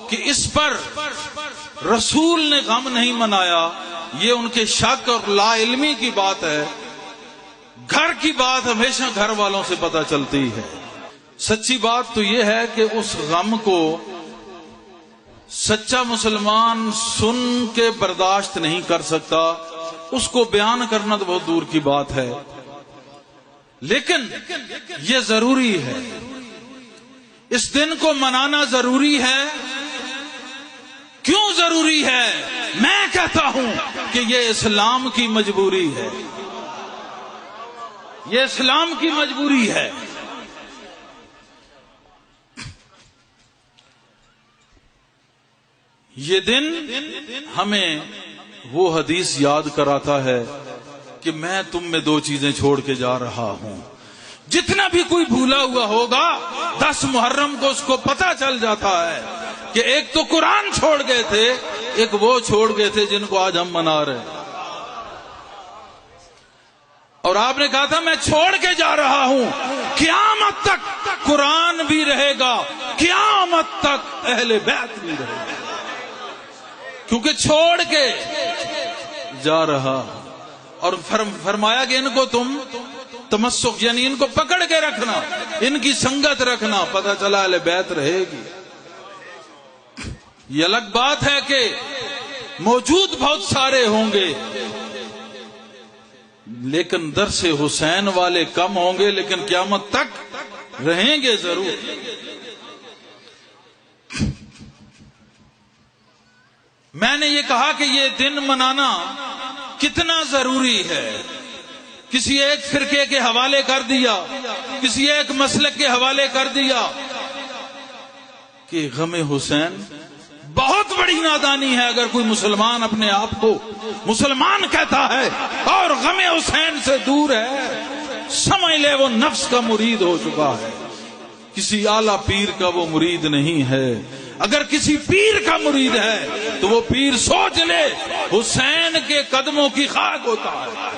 کہ اس پر رسول نے غم نہیں منایا، یہ ان کے شک اور لا علمی کی بات ہے۔ گھر کی بات ہمیشہ گھر والوں سے پتہ چلتی ہے۔ سچی بات تو یہ ہے کہ اس غم کو سچا مسلمان سن کے برداشت نہیں کر سکتا، اس کو بیان کرنا تو بہت دور کی بات ہے، لیکن یہ ضروری ہے، اس دن کو منانا ضروری ہے۔ کیوں ضروری ہے؟ میں کہتا ہوں کہ یہ اسلام کی مجبوری ہے، یہ اسلام کی مجبوری ہے۔ یہ دن ہمیں وہ حدیث یاد کراتا ہے کہ میں تم میں دو چیزیں چھوڑ کے جا رہا ہوں۔ جتنا بھی کوئی بھولا ہوا ہوگا 10 محرم کو اس کو پتہ چل جاتا ہے کہ ایک تو قرآن چھوڑ گئے تھے، ایک وہ چھوڑ گئے تھے جن کو آج ہم منا رہے ہیں۔ اور آپ نے کہا تھا میں چھوڑ کے جا رہا ہوں، قیامت تک قرآن بھی رہے گا، قیامت تک اہل بیت بھی رہے گا، کیونکہ چھوڑ کے جا رہا۔ اور فرمایا کہ ان کو تم تمسک یعنی ان کو پکڑ کے رکھنا، ان کی سنگت رکھنا، پتہ چلا اہل بیت رہے گی۔ یہ الگ بات ہے کہ موجود بہت سارے ہوں گے لیکن درس حسین والے کم ہوں گے، لیکن قیامت تک رہیں گے ضرور۔ میں نے یہ کہا کہ یہ دن منانا کتنا ضروری ہے، کسی ایک فرقے کے حوالے کر دیا، کسی ایک مسلک کے حوالے کر دیا کہ غم حسین بہت بڑی نادانی ہے اگر کوئی مسلمان اپنے آپ کو مسلمان کہتا ہے اور غم حسین سے دور ہے، سمجھ لے وہ نفس کا مرید ہو چکا ہے، کسی اعلیٰ پیر کا وہ مرید نہیں ہے۔ اگر کسی پیر کا مرید ہے تو وہ پیر سوچ لے حسین کے قدموں کی خاک ہوتا ہے،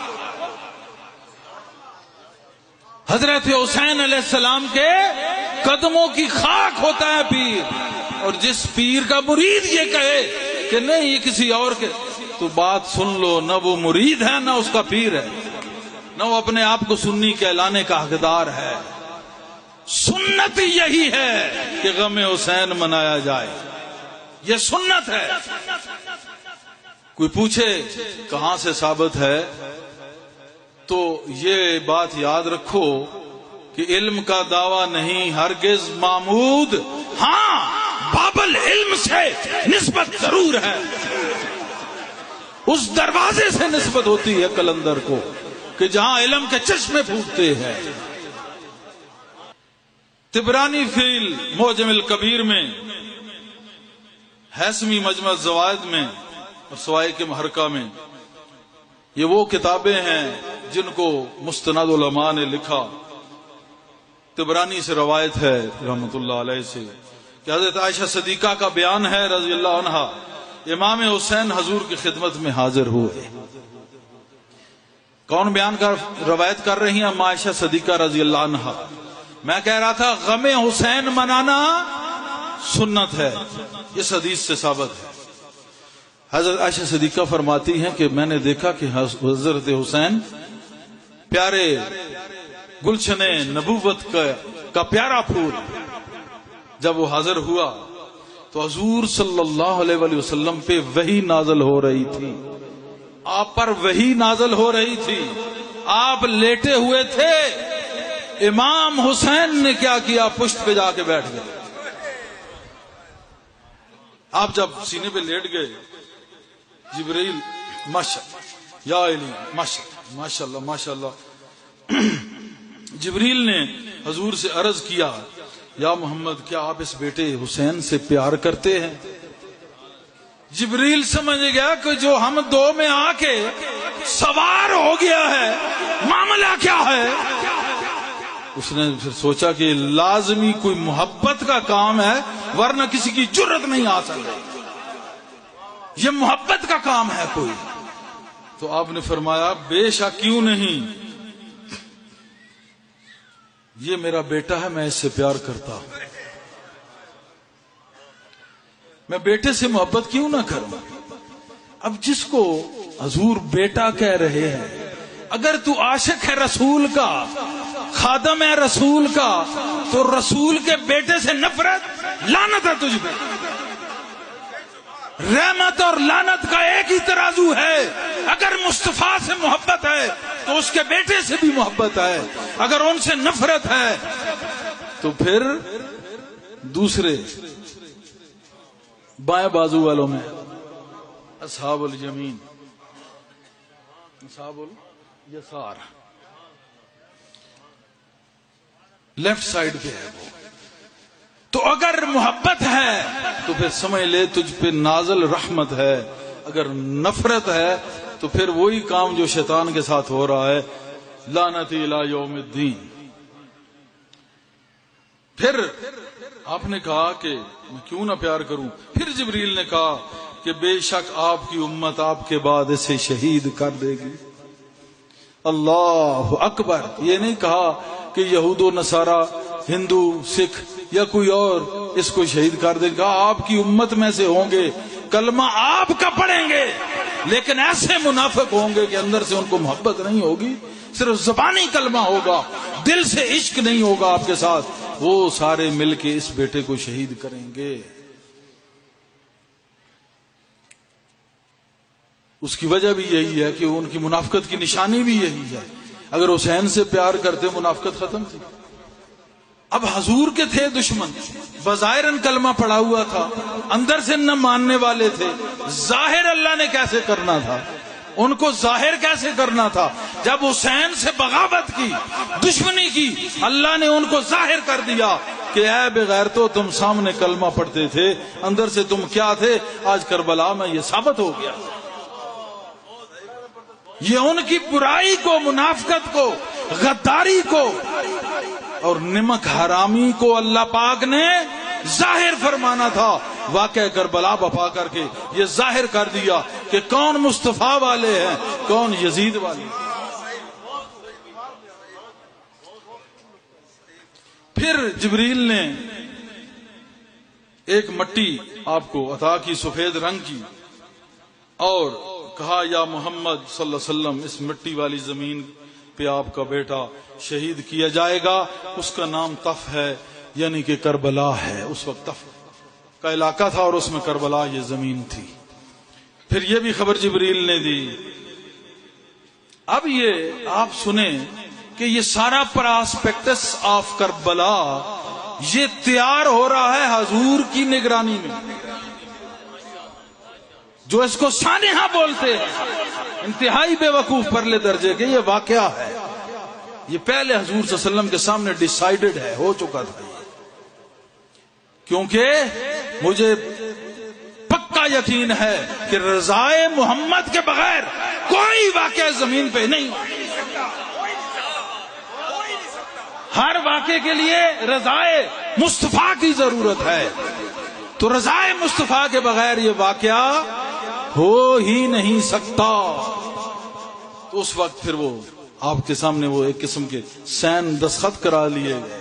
حضرت حسین علیہ السلام کے قدموں کی خاک ہوتا ہے پیر۔ اور جس پیر کا مرید یہ کہے کہ نہیں یہ کسی اور کے، تو بات سن لو، نہ وہ مرید ہے نہ اس کا پیر ہے، نہ وہ اپنے آپ کو سنی کہلانے کا حقدار ہے۔ سنت یہی ہے کہ غم حسین منایا جائے، یہ سنت ہے۔ کوئی پوچھے کہاں سے ثابت ہے تو یہ بات یاد رکھو کہ علم کا دعویٰ نہیں ہرگز معمود، ہاں بابل علم سے نسبت ضرور ہے، اس دروازے سے نسبت ہوتی ہے قلندر کو کہ جہاں علم کے چشمے پھوٹتے ہیں۔ طبرانی فی المعجم الکبیر میں، ہیثمی مجمع الزوائد میں اور سوائق محرقہ میں، یہ وہ کتابیں ہیں جن کو مستند علماء نے لکھا۔ طبرانی سے روایت ہے رحمت اللہ علیہ سے کہ حضرت عائشہ صدیقہ کا بیان ہے رضی اللہ عنہا، امام حسین حضور کی خدمت میں حاضر ہوئے۔ کون بیان کر روایت کر رہی ہیں؟ عائشہ صدیقہ رضی اللہ عنہا۔ میں کہہ رہا تھا غم حسین منانا سنت ہے، اس حدیث سے ثابت ہے۔ حضرت عائشہ صدیقہ فرماتی ہیں کہ میں نے دیکھا کہ حضرت حسین پیارے گلشن نبوت کا پیارا پھول، جب وہ حاضر ہوا تو حضور صلی اللہ علیہ وآلہ وسلم پہ وحی نازل ہو رہی تھی، آپ پر وحی نازل ہو رہی تھی، آپ لیٹے ہوئے تھے۔ امام حسین نے کیا کیا؟ پشت پہ جا کے بیٹھ گئے۔ آپ جب سینے پہ لیٹ گئے، جبریل ماشاءاللہ یا علی ماشاءاللہ ماشاءاللہ، جبریل نے حضور سے عرض کیا یا محمد کیا آپ اس بیٹے حسین سے پیار کرتے ہیں؟ جبریل سمجھ گیا کہ جو ہم دو میں آ کے سوار ہو گیا ہے، معاملہ کیا ہے؟ اس نے پھر سوچا کہ لازمی کوئی محبت کا کام ہے ورنہ کسی کی جرت نہیں آ سکتی، یہ محبت کا کام ہے کوئی۔ تو آپ نے فرمایا بے شک کیوں نہیں، یہ میرا بیٹا ہے، میں اس سے پیار کرتا ہوں۔ میں بیٹے سے محبت کیوں نہ کروں؟ اب جس کو حضور بیٹا کہہ رہے ہیں، اگر تو عاشق ہے رسول کا، خادم ہے رسول کا، تو رسول کے بیٹے سے نفرت، لعنت ہے تجھ پہ۔ رحمت اور لعنت کا ایک ہی ترازو ہے، اگر مصطفیٰ سے محبت ہے تو اس کے بیٹے سے بھی محبت ہے، اگر ان سے نفرت ہے تو پھر دوسرے بائیں بازو والوں میں اصحاب الیمین، اصحاب الیسار، لیفٹ سائڈ پہ ہے وہ۔ تو اگر محبت ہے تو پھر سمجھ لے تجھ پہ نازل رحمت ہے، اگر نفرت ہے تو پھر وہی کام جو شیطان کے ساتھ ہو رہا ہے، لعنتی الی یوم الدین۔ پھر آپ نے کہا کہ میں کیوں نہ پیار کروں؟ پھر جبریل نے کہا کہ بے شک آپ کی امت آپ کے بعد اسے شہید کر دے گی۔ اللہ اکبر! یہ نہیں کہا کہ یہود و نصارہ، ہندو، سکھ یا کوئی اور اس کو شہید کر دے گا، آپ کی امت میں سے ہوں گے، کلمہ آپ کا پڑھیں گے، لیکن ایسے منافق ہوں گے کہ اندر سے ان کو محبت نہیں ہوگی، صرف زبانی کلمہ ہوگا، دل سے عشق نہیں ہوگا آپ کے ساتھ، وہ سارے مل کے اس بیٹے کو شہید کریں گے۔ اس کی وجہ بھی یہی ہے کہ ان کی منافقت کی نشانی بھی یہی ہے، اگر حسین سے پیار کرتے منافقت ختم تھی۔ اب حضور کے تھے دشمن، بظاہراً کلمہ پڑا ہوا تھا، اندر سے نہ ماننے والے تھے، ظاہر اللہ نے کیسے کرنا تھا، ان کو ظاہر کیسے کرنا تھا؟ جب حسین سے بغاوت کی، دشمنی کی، اللہ نے ان کو ظاہر کر دیا کہ اے بغیرتو، تم سامنے کلمہ پڑھتے تھے، اندر سے تم کیا تھے، آج کربلا میں یہ ثابت ہو گیا۔ یہ ان کی برائی کو، منافقت کو، غداری کو اور نمک حرامی کو اللہ پاک نے ظاہر فرمانا تھا۔ واقعہ کربلا بپا کر کے یہ ظاہر کر دیا کہ کون مصطفیٰ والے ہیں، کون یزید والے ہیں۔ پھر جبریل نے ایک مٹی آپ کو عطا کی سفید رنگ کی اور کہا یا محمد صلی اللہ علیہ وسلم، اس مٹی والی زمین پہ آپ کا بیٹا شہید کیا جائے گا، اس کا نام طف ہے، یعنی کہ کربلا ہے۔ اس وقت طف کا علاقہ تھا اور اس میں کربلا یہ زمین تھی۔ پھر یہ بھی خبر جبریل نے دی۔ اب یہ آپ سنیں کہ یہ سارا پراسپیکٹس آف کربلا یہ تیار ہو رہا ہے حضور کی نگرانی میں، جو اس کو سانحہ بولتے ہیں، انتہائی بے وقوف پرلے درجے کے یہ واقعہ ہے۔ یہ پہلے حضور صلی اللہ علیہ وسلم کے سامنے ڈیسائیڈڈ ہے، ہو چکا تھا یہ، کیونکہ مجھے پکا یقین ہے کہ رضائے محمد کے بغیر کوئی واقعہ زمین پہ نہیں ہو۔ ہر واقعے کے لیے رضائے مصطفیٰ کی ضرورت ہے، تو رضائے مصطفیٰ کے بغیر یہ واقعہ ہو ہی نہیں سکتا۔ تو اس وقت پھر وہ آپ کے سامنے وہ ایک قسم کے سین دستخط کرا لیے گئے،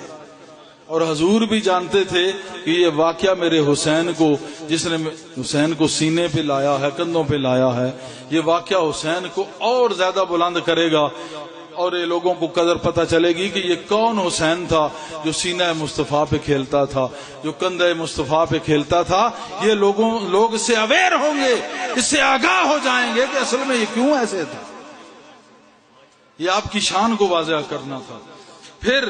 اور حضور بھی جانتے تھے کہ یہ واقعہ میرے حسین کو، جس نے حسین کو سینے پہ لایا ہے، کندھوں پہ لایا ہے، یہ واقعہ حسین کو اور زیادہ بلند کرے گا، اور یہ لوگوں کو قدر پتہ چلے گی کہ یہ کون حسین تھا جو سینہ مصطفیٰ پہ کھیلتا تھا، جو کندھے مصطفیٰ پہ کھیلتا تھا۔ یہ لوگ اس سے اویئر ہوں گے، اس سے آگاہ ہو جائیں گے کہ اصل میں یہ کیوں ایسے تھا۔ یہ آپ کی شان کو واضح کرنا تھا۔ پھر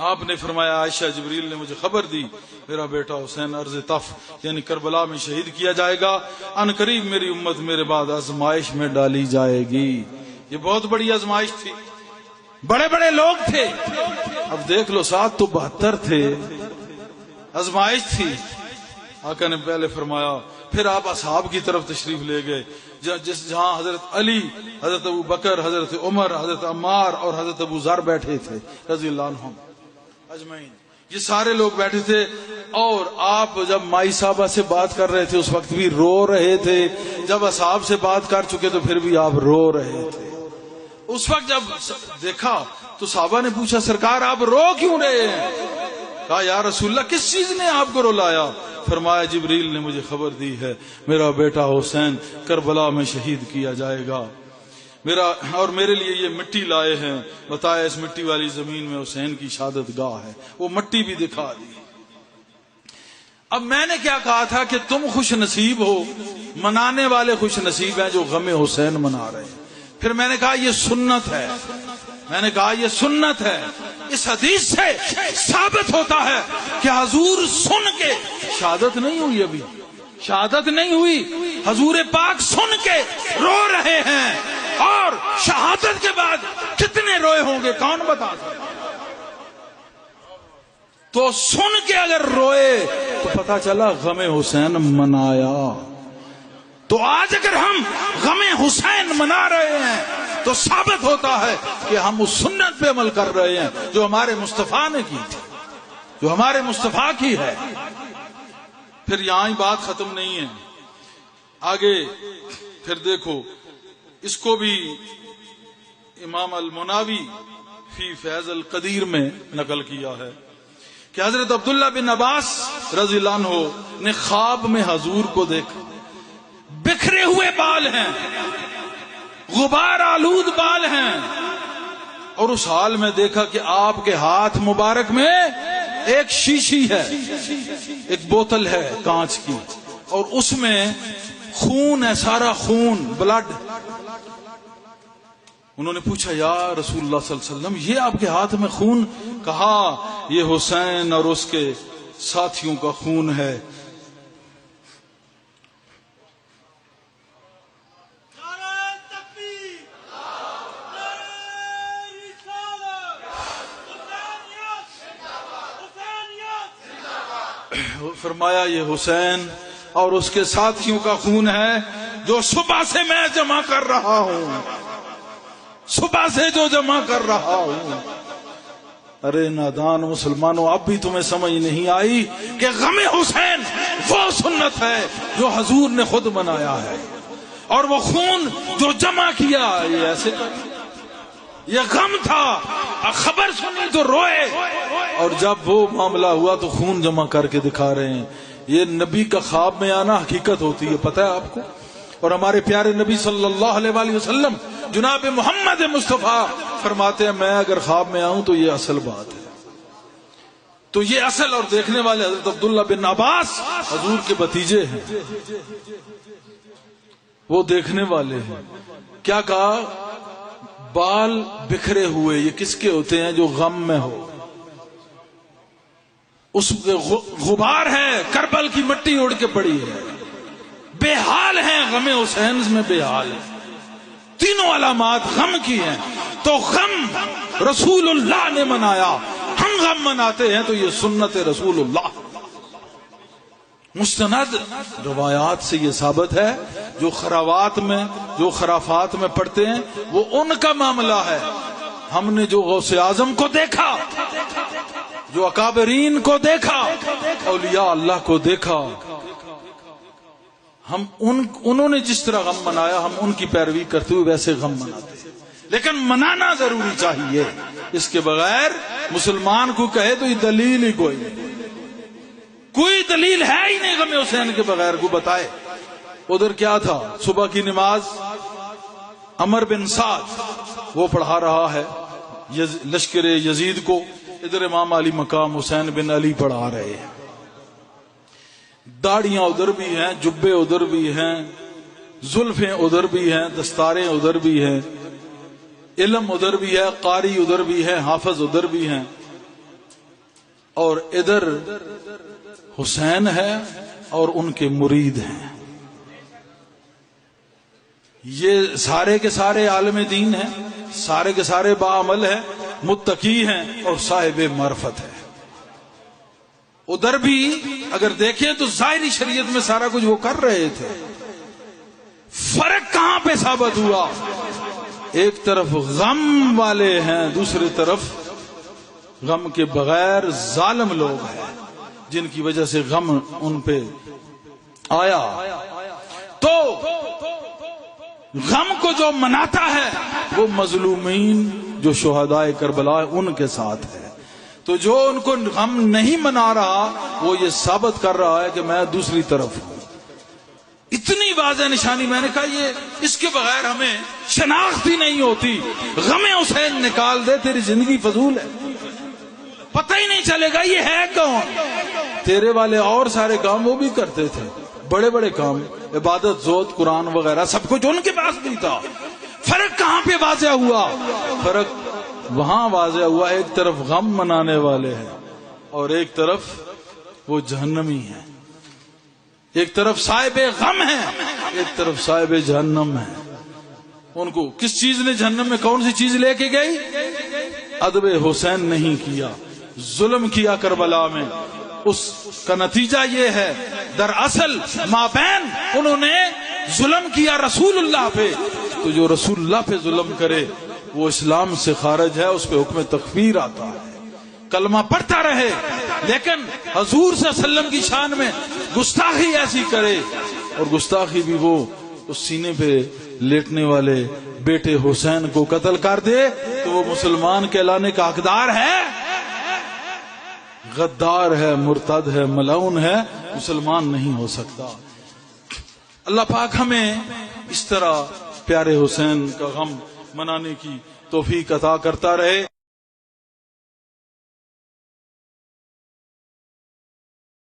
آپ نے فرمایا عائشہ، جبریل نے مجھے خبر دی میرا بیٹا حسین ارض طف یعنی کربلا میں شہید کیا جائے گا، ان قریب میری امت میرے بعد آزمائش میں ڈالی جائے گی۔ یہ بہت بڑی آزمائش تھی، بڑے بڑے لوگ تھے، اب دیکھ لو 7 تو 72 تھے، آزمائش تھی۔ آقا نے پہلے فرمایا، پھر آپ اصحاب کی طرف تشریف لے گئے، جہاں حضرت علی، حضرت ابو بکر، حضرت عمر، حضرت عمار اور حضرت ابو ذر بیٹھے تھے رضی اللہ عنہم اجمعین۔ یہ سارے لوگ بیٹھے تھے، اور آپ جب مائی صاحبہ سے بات کر رہے تھے اس وقت بھی رو رہے تھے، جب اصحاب سے بات کر چکے تو پھر بھی آپ رو رہے تھے۔ اس وقت جب دیکھا تو صحابہ نے پوچھا، سرکار آپ رو کیوں رہے ہیں؟ کہا یا رسول اللہ، کس چیز نے آپ کو رلایا؟ فرمایا جبریل نے مجھے خبر دی ہے میرا بیٹا حسین کربلا میں شہید کیا جائے گا، اور میرے لیے یہ مٹی لائے ہیں، بتایا اس مٹی والی زمین میں حسین کی شہادت گاہ ہے، وہ مٹی بھی دکھا دی۔ اب میں نے کیا کہا تھا کہ تم خوش نصیب ہو، منانے والے خوش نصیب ہیں جو غم حسین منا رہے ہیں۔ پھر میں نے کہا یہ سنت ہے، میں نے کہا یہ سنت ہے۔ اس حدیث سے ثابت ہوتا ہے کہ حضور سن کے، شہادت نہیں ہوئی ابھی، شہادت نہیں ہوئی، حضور پاک سن کے رو رہے ہیں، اور شہادت کے بعد کتنے روئے ہوں گے کون بتا سکتا؟ تو سن کے اگر روئے تو پتا چلا غم حسین منایا۔ تو آج اگر ہم غم حسین منا رہے ہیں تو ثابت ہوتا ہے کہ ہم اس سنت پہ عمل کر رہے ہیں جو ہمارے مصطفیٰ نے کی تھی، جو ہمارے مصطفیٰ کی ہے۔ پھر یہاں ہی بات ختم نہیں ہے، آگے پھر دیکھو، اس کو بھی امام المناوی فی فیض القدیر میں نقل کیا ہے کہ حضرت عبداللہ بن عباس رضی اللہ عنہ نے خواب میں حضور کو دیکھا، بکھرے ہوئے بال ہیں، غبار آلود بال ہیں، اور اس حال میں دیکھا کہ آپ کے ہاتھ مبارک میں ایک شیشی ہے، ایک بوتل ہے کانچ کی، اور اس میں خون ہے، سارا خون، بلڈ۔ انہوں نے پوچھا یا رسول اللہ صلی اللہ علیہ وسلم یہ آپ کے ہاتھ میں خون؟ کہا یہ حسین اور اس کے ساتھیوں کا خون ہے۔ فرمایا یہ حسین اور اس کے ساتھیوں کا خون ہے جو صبح سے میں جمع کر رہا ہوں، صبح سے جو جمع کر رہا ہوں۔ ارے نادان مسلمانوں، اب بھی تمہیں سمجھ نہیں آئی کہ غم حسین وہ سنت ہے جو حضور نے خود منایا ہے، اور وہ خون جو جمع کیا یہ ایسے یہ غم تھا، خبر سنی تو روئے، اور جب وہ معاملہ ہوا تو خون جمع کر کے دکھا رہے ہیں۔ یہ نبی کا خواب میں آنا حقیقت ہوتی ہے، پتہ ہے آپ کو؟ اور ہمارے پیارے نبی صلی اللہ علیہ وآلہ وسلم جناب محمد مصطفیٰ فرماتے ہیں میں اگر خواب میں آؤں تو یہ اصل بات ہے۔ تو یہ اصل، اور دیکھنے والے حضرت عبداللہ بن عباس حضور کے بھتیجے ہیں، وہ دیکھنے والے ہیں۔ کیا کہا؟ بال بکھرے ہوئے، یہ کس کے ہوتے ہیں؟ جو غم میں ہو، اس غبار ہے، کربل کی مٹی اڑ کے پڑی ہے، بے حال ہیں، غم حسین میں بے حال ہے، تینوں علامات غم کی ہیں۔ تو غم رسول اللہ نے منایا، ہم غم مناتے ہیں تو یہ سنت رسول اللہ۔ مستند روایات سے یہ ثابت ہے، جو خرافات میں پڑھتے ہیں وہ ان کا معاملہ ہے۔ ہم نے جو غوث اعظم کو دیکھا، جو اکابرین کو دیکھا، اولیاء اللہ کو دیکھا، ہم انہوں نے جس طرح غم منایا ہم ان کی پیروی کرتے ہوئے ویسے غم مناتے ہیں، لیکن منانا ضروری چاہیے۔ اس کے بغیر مسلمان کو کہے تو یہ دلیل ہی کوئی دلیل ہے ہی نہیں غم حسین کے بغیر، کو بتائے۔ ادھر کیا تھا؟ صبح کی نماز عمر بن سعد وہ پڑھا رہا ہے لشکر یزید کو، ادھر امام علی مقام حسین بن علی پڑھا رہے ہیں۔ داڑیاں ادھر بھی ہیں، جبے ادھر بھی ہیں، زلفیں ادھر بھی ہیں، دستاریں ادھر بھی ہیں، علم ادھر بھی ہے، قاری ادھر بھی ہے، حافظ ادھر بھی ہیں، اور ادھر حسین ہے اور ان کے مرید ہیں۔ یہ سارے کے سارے عالم دین ہیں، سارے کے سارے باعمل ہیں، متقی ہیں اور صاحب معرفت ہے۔ ادھر بھی اگر دیکھیں تو ظاہری شریعت میں سارا کچھ وہ کر رہے تھے، فرق کہاں پہ ثابت ہوا؟ ایک طرف غم والے ہیں، دوسری طرف غم کے بغیر ظالم لوگ ہیں جن کی وجہ سے غم ان پہ آیا۔ تو غم کو جو مناتا ہے وہ مظلومین جو شہدائے کربلا ان کے ساتھ ہے۔ تو جو ان کو غم نہیں منا رہا وہ یہ ثابت کر رہا ہے کہ میں دوسری طرف ہوں. اتنی واضح نشانی. میں نے کہا یہ اس کے بغیر ہمیں شناخت ہی نہیں ہوتی. غم حسین نکال دے تیری زندگی فضول ہے, پتہ ہی نہیں چلے گا یہ ہے کون. تیرے والے اور سارے کام وہ بھی کرتے تھے, بڑے بڑے کام, عبادت, زہد, قرآن وغیرہ سب کچھ ان کے پاس بھی تھا. فرق کہاں پہ واضح ہوا؟ فرق وہاں واضح ہوا ایک طرف غم منانے والے ہیں اور ایک طرف وہ جہنمی ہیں. ایک طرف صاحب غم ہے, ایک طرف صاحب جہنم ہے. ان کو کس چیز نے جہنم میں کون سی چیز لے کے گئی؟ ادب حسین نہیں کیا, ظلم کیا کربلا میں. اس کا نتیجہ یہ ہے دراصل مابین انہوں نے ظلم کیا رسول اللہ پہ. تو جو رسول اللہ پہ ظلم کرے وہ اسلام سے خارج ہے, اس پہ حکم تکفیر آتا ہے. کلمہ پڑھتا رہے لیکن حضور صلی اللہ علیہ وسلم کی شان میں گستاخی ایسی کرے, اور گستاخی بھی وہ اس سینے پہ لیٹنے والے بیٹے حسین کو قتل کر دے تو وہ مسلمان کہلانے کا حقدار ہے؟ غدار ہے, مرتد ہے, ملعون ہے, مسلمان نہیں ہو سکتا. اللہ پاک ہمیں اس طرح پیارے حسین کا غم منانے کی توفیق عطا کرتا رہے.